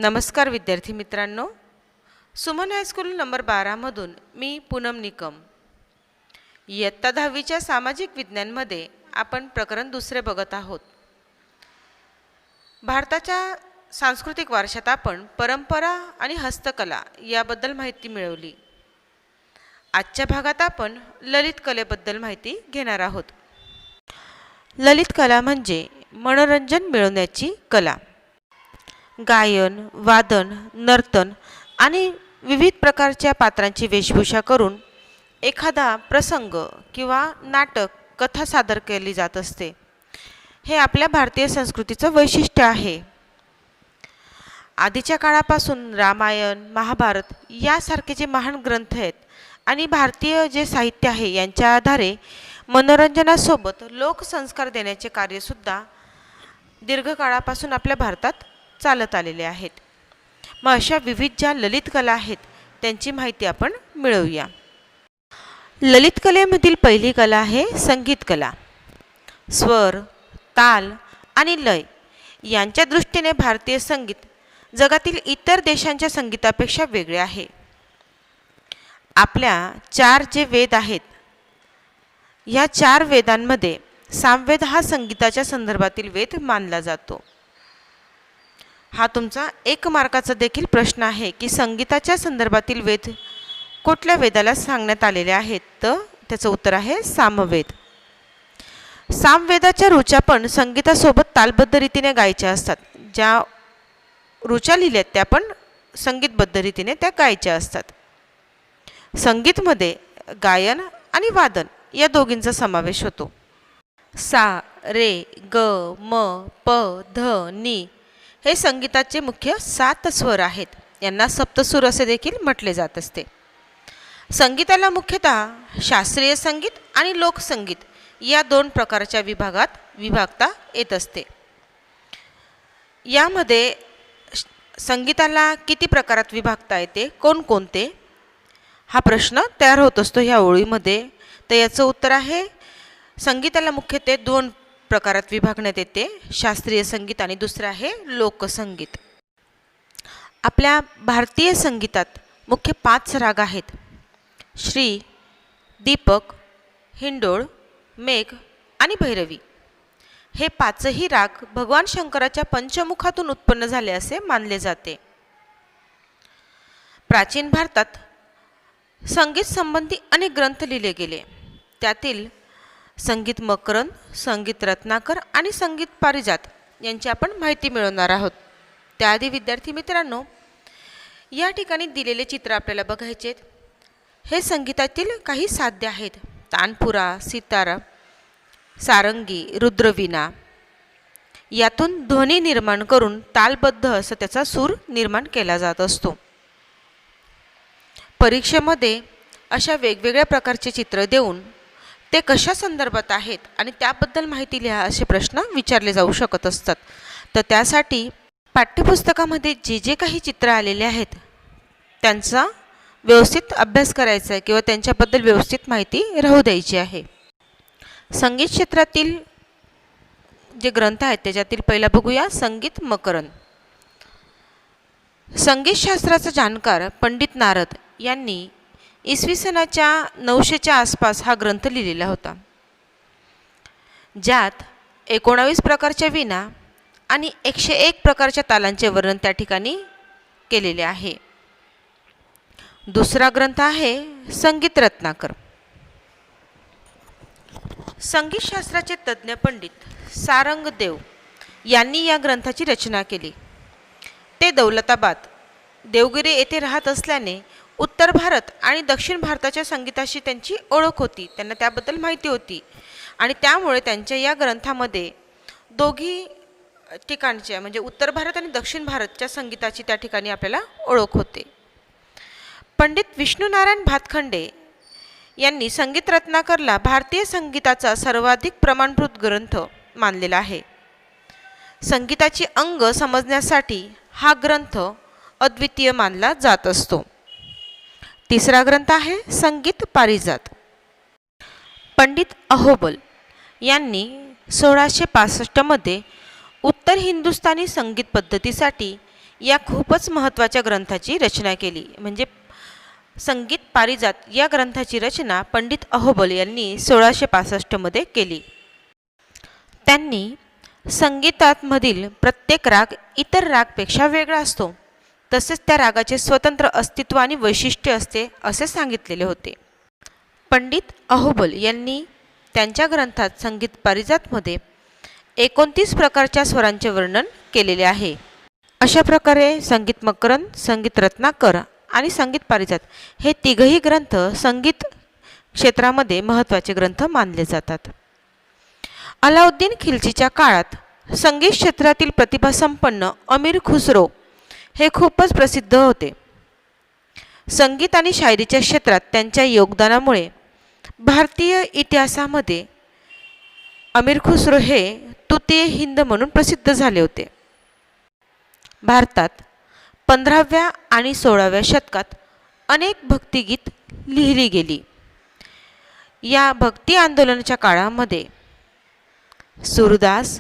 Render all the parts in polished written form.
नमस्कार विद्यार्थी मित्रांनो, सुमन हायस्कूल नंबर 12मधून मी पूनम निकम. इयत्ता 10वीच्या सामाजिक विज्ञानमध्ये आपण प्रकरण दुसरे बघत आहोत. भारताच्या सांस्कृतिक वारशात आपण परंपरा आणि हस्तकला याबद्दल माहिती मिळवली. आजच्या भागात आपण ललित कलेबद्दल माहिती घेणार आहोत. ललित कला म्हणजे मनोरंजन मिळवण्याची कला. गायन, वादन, नर्तन आणि विविध प्रकारच्या पात्रांची वेशभूषा करून एखादा प्रसंग किंवा नाटक, कथा सादर केली जात असते. हे आपल्या भारतीय संस्कृतीचं वैशिष्ट्य आहे. आधीच्या काळापासून रामायण, महाभारत यासारखे जे महान ग्रंथ आहेत आणि भारतीय जे साहित्य आहे यांच्या आधारे मनोरंजनासोबत लोकसंस्कार देण्याचे कार्यसुद्धा दीर्घकाळापासून आपल्या भारतात चालत आलेले आहेत. मग अशा विविध ज्या ललित कला आहेत त्यांची माहिती आपण मिळवूया. ललित कलेमधील पहिली कला आहे संगीत कला. स्वर, ताल आणि लय यांच्या दृष्टीने भारतीय संगीत जगातील इतर देशांच्या संगीतापेक्षा वेगळे आहे. आपल्या 4 जे वेद आहेत या 4 वेदांमध्ये सामवेद हा संगीताच्या संदर्भातील वेद मानला जातो. हा तुमचा 1 मार्काचा देखील प्रश्न आहे की संगीताच्या संदर्भातील वेद कुठल्या वेदाला सांगण्यात आलेले आहेत, तर त्याचं उत्तर आहे सामवेद. सामवेदाच्या ऋचा पण संगीतासोबत तालबद्ध रीतीने गायच्या असतात. ज्या ऋचा लिहिल्यात त्या पण संगीतबद्ध रीतीने त्या गायच्या असतात. संगीतमध्ये गायन आणि वादन या दोघींचा समावेश होतो. सा, रे, ग, म, प, ध, नी हे संगीताचे मुख्य 7 स्वर आहेत. यांना सप्तसूर असे देखील म्हटले जात असते. संगीताला मुख्यतः शास्त्रीय संगीत आणि लोकसंगीत या 2 प्रकारच्या विभागात विभागता येत असते. यामध्ये संगीताला किती प्रकारात विभागता येते, कोणकोणते, हा प्रश्न तयार होत असतो ह्या ओळीमध्ये. तर याचं उत्तर आहे संगीताला मुख्यत्वे 2 प्रकारात विभागण्यात येते, शास्त्रीय संगीत आणि दुसरं आहे लोकसंगीत. आपल्या भारतीय संगीतात मुख्य 5 राग आहेत. श्री, दीपक, हिंडोळ, मेघ आणि भैरवी. हे 5ही राग भगवान शंकराच्या पंचमुखातून उत्पन्न झाले असे मानले जाते. प्राचीन भारतात संगीत संबंधी अनेक ग्रंथ लिहिले गेले. त्यातील संगीत मकरंद, संगीत रत्नाकर आणि संगीत पारिजात यांची आपण माहिती मिळवणार आहोत. त्याआधी विद्यार्थी मित्रांनो, या ठिकाणी दिलेले चित्र आपल्याला बघायचे. हे संगीतातील काही साध्य आहेत. तानपुरा, सितारा, सारंगी, रुद्रवीणा यातून ध्वनी निर्माण करून तालबद्ध असं त्याचा सूर निर्माण केला जात असतो. परीक्षेमध्ये अशा वेगवेगळ्या प्रकारचे चित्र देऊन ते कशा संदर्भात आहेत आणि त्याबद्दल माहिती लिहा असे प्रश्न विचारले जाऊ शकत असतात. तर त्यासाठी पाठ्यपुस्तकामध्ये जे जे काही चित्र आलेले आहेत त्यांचा व्यवस्थित अभ्यास करायचा आहे किंवा त्यांच्याबद्दल व्यवस्थित माहिती राहू द्यायची आहे. संगीत क्षेत्रातील जे ग्रंथ आहेत त्याच्यातील पहिला बघूया संगीत मकरंद. संगीतशास्त्राचा जाणकार पंडित नारद यांनी इसवी सनाच्या 900च्या आसपास हा ग्रंथ लिहिलेला होता. ज्यात 19 प्रकारच्या वीणा आणि 101 प्रकारच्या तालांचे वर्णन त्या ठिकाणी केलेले आहे. दुसरा ग्रंथ आहे संगीत रत्नाकर. संगीतशास्त्राचे तज्ज्ञ पंडित सारंगदेव यांनी या ग्रंथाची रचना केली. ते दौलताबाद, देवगिरी येथे राहत असल्याने उत्तर भारत आणि दक्षिण भारताच्या संगीताशी त्यांची ओळख होती. त्यांना त्याबद्दल माहिती होती आणि त्यामुळे त्यांच्या या ग्रंथामध्ये दोघी ठिकाणच्या म्हणजे उत्तर भारत आणि दक्षिण भारतच्या संगीताची त्या ठिकाणी आपल्याला ओळख होते. पंडित विष्णुनारायण भातखंडे यांनी संगीत रत्नाकरला भारतीय संगीताचा सर्वाधिक प्रमाणभूत ग्रंथ मानलेला आहे. संगीताची अंग समजण्यासाठी हा ग्रंथ अद्वितीय मानला जात असतो. तिसरा ग्रंथ आहे संगीत पारिजात. पंडित अहोबल यांनी 1665 मध्ये उत्तर हिंदुस्थानी संगीत पद्धतीसाठी या खूपच महत्त्वाच्या ग्रंथाची रचना केली. म्हणजे संगीत पारिजात या ग्रंथाची रचना पंडित अहोबल यांनी 1665 मध्ये केली. त्यांनी संगीतामधील प्रत्येक राग इतर रागपेक्षा वेगळा असतो, तसेच त्या रागाचे स्वतंत्र अस्तित्व आणि वैशिष्ट्य असते असे सांगितलेले होते. पंडित अहोबल यांनी त्यांच्या ग्रंथात संगीत पारिजातमध्ये 29 प्रकारच्या स्वरांचे वर्णन केलेले आहे. अशा प्रकारे संगीत मकरंद, संगीत रत्नाकर आणि संगीत पारिजात हे तिघही ग्रंथ संगीत क्षेत्रामध्ये महत्त्वाचे ग्रंथ मानले जातात. अलाउद्दीन खिलजीच्या काळात संगीत क्षेत्रातील प्रतिभासंपन्न अमीर खुसरो हे खूपच प्रसिद्ध होते. संगीत आणि शायरीच्या क्षेत्रात त्यांच्या योगदानामुळे भारतीय इतिहासामध्ये अमीर खुसरो हे तृतीय हिंद म्हणून प्रसिद्ध झाले होते. भारतात 15व्या आणि 16व्या शतकात अनेक भक्तिगीत लिहिली गेली. या भक्ती आंदोलनाच्या काळामध्ये सूरदास,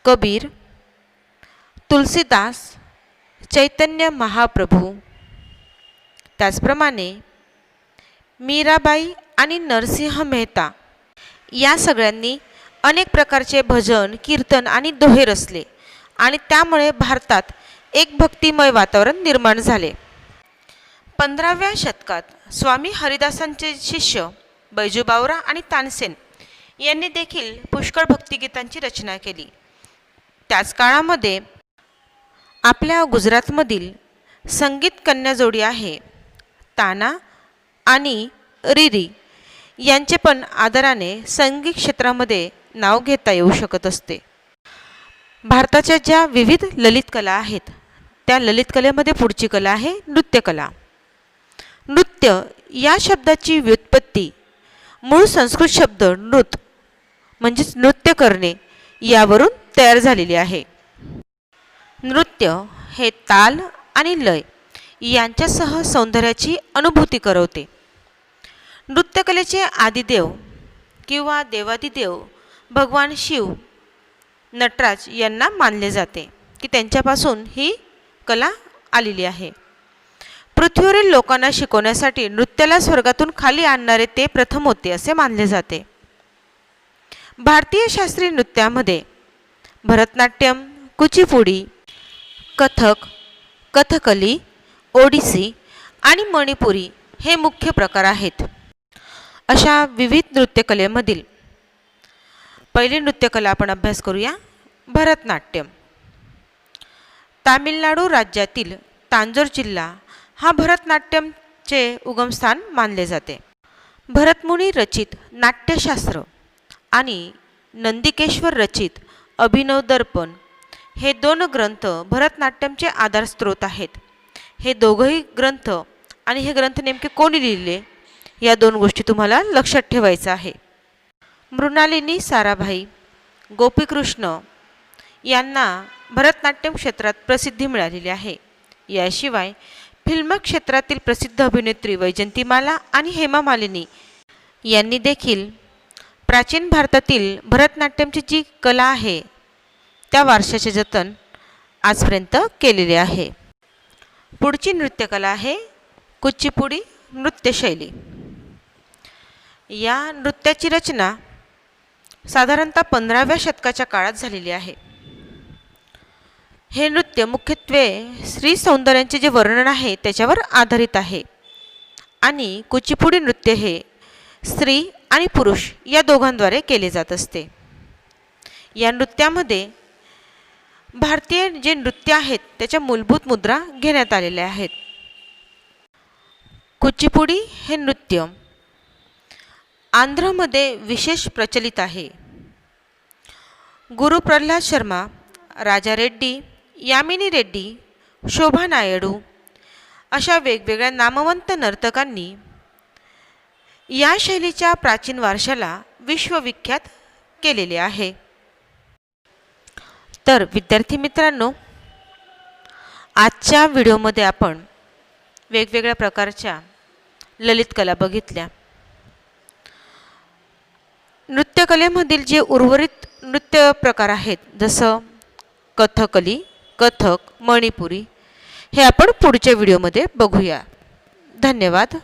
कबीर, तुलसीदास, चैतन्य महाप्रभू, त्याचप्रमाणे मीराबाई आणि नरसिंह मेहता या सगळ्यांनी अनेक प्रकारचे भजन, कीर्तन आणि दोहे रचले आणि त्यामुळे भारतात एक भक्तिमय वातावरण निर्माण झाले. 15व्या शतकात स्वामी हरिदासांचे शिष्य बैजूबावरा आणि तानसेन यांनी देखील पुष्कळ भक्तिगीतांची रचना केली. त्याच काळामध्ये आपल्या गुजरातमधील संगीत कन्या जोडी आहे ताना आणि रिरी यांचे पण आदराने संगीत क्षेत्रामध्ये नाव घेता येऊ शकत असते. भारताच्या ज्या विविध ललित कला आहेत त्या ललित कलेमध्ये पुढची कला आहे नृत्यकला. नृत्य या शब्दाची व्युत्पत्ती मूळ संस्कृत शब्द नृत म्हणजेच नृत्य करणे यावरून तयार झालेली आहे. नृत्य हे ताल आणि लय यांच्यासह सौंदर्याची अनुभूती करवते. नृत्यकलेचे आदिदेव किंवा देवादिदेव भगवान शिव, नटराज यांना मानले जाते की त्यांच्यापासून ही कला आलेली आहे. पृथ्वीवरील लोकांना शिकवण्यासाठी नृत्याला स्वर्गातून खाली आणणारे ते प्रथम होते असे मानले जाते. भारतीय शास्त्रीय नृत्यामध्ये भरतनाट्यम, कुचिपुडी, कथक, कथकली, ओडिसी आणि मणिपुरी हे मुख्य प्रकार आहेत. अशा विविध नृत्यकलेमधील पहिली नृत्यकला आपण अभ्यास करूया, भरतनाट्यम. तामिळनाडू राज्यातील तांजोर जिल्हा हा भरतनाट्यमचे उगमस्थान मानले जाते. भरतमुनी रचित नाट्यशास्त्र आणि नंदिकेश्वर रचित अभिनव दर्पण हे दोन ग्रंथ भरतनाट्यमचे आधारस्त्रोत आहेत. हे दोघंही ग्रंथ आणि हे ग्रंथ नेमके कोणी लिहिले या दोन गोष्टी तुम्हाला लक्षात ठेवायचं आहे. मृणालिनी साराभाई, गोपीकृष्ण यांना भरतनाट्यम क्षेत्रात प्रसिद्धी मिळालेली आहे. याशिवाय फिल्म क्षेत्रातील प्रसिद्ध अभिनेत्री वैजंतीमाला आणि हेमा मालिनी यांनी देखील प्राचीन भारतातील भरतनाट्यमची जी कला आहे त्या वारशाचे जतन आजपर्यंत केलेले आहे. पुढची नृत्यकला आहे कुचिपुडी नृत्यशैली. या नृत्याची रचना साधारणतः 15व्या शतकाच्या काळात झालेली आहे. हे नृत्य मुख्यत्वे स्त्री सौंदर्याचे जे वर्णन आहे त्याच्यावर आधारित आहे आणि कुचिपुडी नृत्य हे स्त्री आणि पुरुष या दोघांद्वारे केले जात असते. या नृत्यामध्ये भारतीय जे नृत्य आहेत त्याच्या मूलभूत मुद्रा घेण्यात आलेल्या आहेत. कुचिपुडी हे नृत्य आंध्रमध्ये विशेष प्रचलित आहे. गुरु प्रल्हाद शर्मा, राजा रेड्डी, यामिनी रेड्डी, शोभा नायडू अशा वेगवेगळ्या नामवंत नर्तकांनी या शैलीच्या प्राचीन वारशाला विश्वविख्यात केलेले आहे. तर विद्यार्थी मित्रांनो, आजच्या व्हिडिओमध्ये आपण वेगवेगळ्या प्रकारच्या ललित कला बघितल्या. नृत्यकलेमधील जे उर्वरित नृत्य प्रकार आहेत जसं कथकली, कथक, मणिपुरी हे आपण पुढच्या व्हिडिओमध्ये बघूया. धन्यवाद.